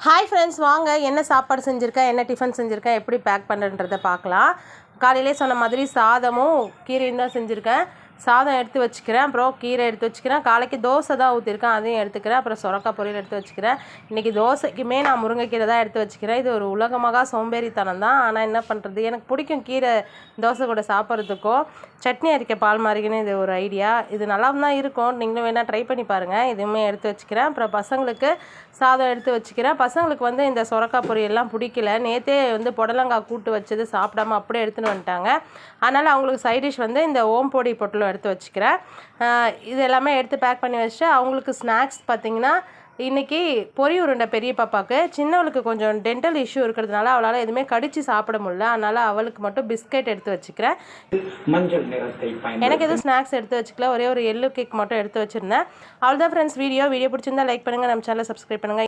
Hi friends, வாங்க என்ன சாப்பாடு செஞ்சுருக்கேன், என்ன டிஃபன் செஞ்சுருக்கேன், எப்படி பேக் பண்ணுறன்றதை பார்க்கலாம். காலையிலே சொன்ன மாதிரி சாதமும் கீரையும் தான் செஞ்சுருக்கேன். சாதம் எடுத்து வச்சுக்கிறேன், அப்புறம் கீரை எடுத்து வச்சுக்கிறேன். காலைக்கு தோசை தான் ஊற்றிருக்கேன், அதையும் எடுத்துக்கிறேன். அப்புறம் சொரக்காய் பொரியல் எடுத்து வச்சுக்கிறேன். இன்றைக்கி தோசைக்குமே நான் முருங்கைக்கீரை தான் எடுத்து வச்சுக்கிறேன். இது ஒரு உலகமாக சோம்பேறித்தனம் தான், ஆனால் என்ன பண்ணுறது, எனக்கு பிடிக்கும் கீரை தோசை கூட சாப்பிட்றதுக்கும். சட்னி அரைக்க பால் மாதிரின்னு இது ஒரு ஐடியா. இது நல்லா தான் இருக்கும், நீங்களும் வேணால் ட்ரை பண்ணி பாருங்கள். இதுவுமே எடுத்து வச்சுக்கிறேன். அப்புறம் பசங்களுக்கு சாதம் எடுத்து வச்சுக்கிறேன். பசங்களுக்கு இந்த சொரக்காய் பொரியல்லாம் பிடிக்கல. நேற்றே புடலங்காய் கூட்டு வச்சது சாப்பிடாம அப்படியே எடுத்துன்னு வந்துட்டாங்க. அதனால் அவங்களுக்கு சைட் டிஷ் இந்த ஓம்பொடி பொட்டலம் எடுத்து வச்சுக்கிறேன். இது எல்லாமே எடுத்து பேக் பண்ணி வச்சுட்டு அவங்களுக்கு ஸ்நாக்ஸ் பார்த்திங்கன்னா, இன்றைக்கி பொரி உருண்டை பெரிய பாப்பாவுக்கு. சின்னவளுக்கு கொஞ்சம் டென்டல் இஷ்யூ இருக்கிறதுனால அவளால் எதுவுமே கடித்து சாப்பிட முடியல. அதனால் அவளுக்கு மட்டும் பிஸ்கெட் எடுத்து வச்சுக்கிறேன். மஞ்சள் நிறத்தை எனக்கு எதுவும் ஸ்நாக்ஸ் எடுத்து வச்சுக்கல, ஒரே ஒரு எள்ளு கேக் மட்டும் எடுத்து வச்சுருந்தேன். அவ்வளோதான் ஃப்ரெண்ட்ஸ். வீடியோ பிடிச்சிருந்தா லைக் பண்ணுங்கள், நம்ம சேனலை சப்ஸ்கிரைப் பண்ணுங்கள்.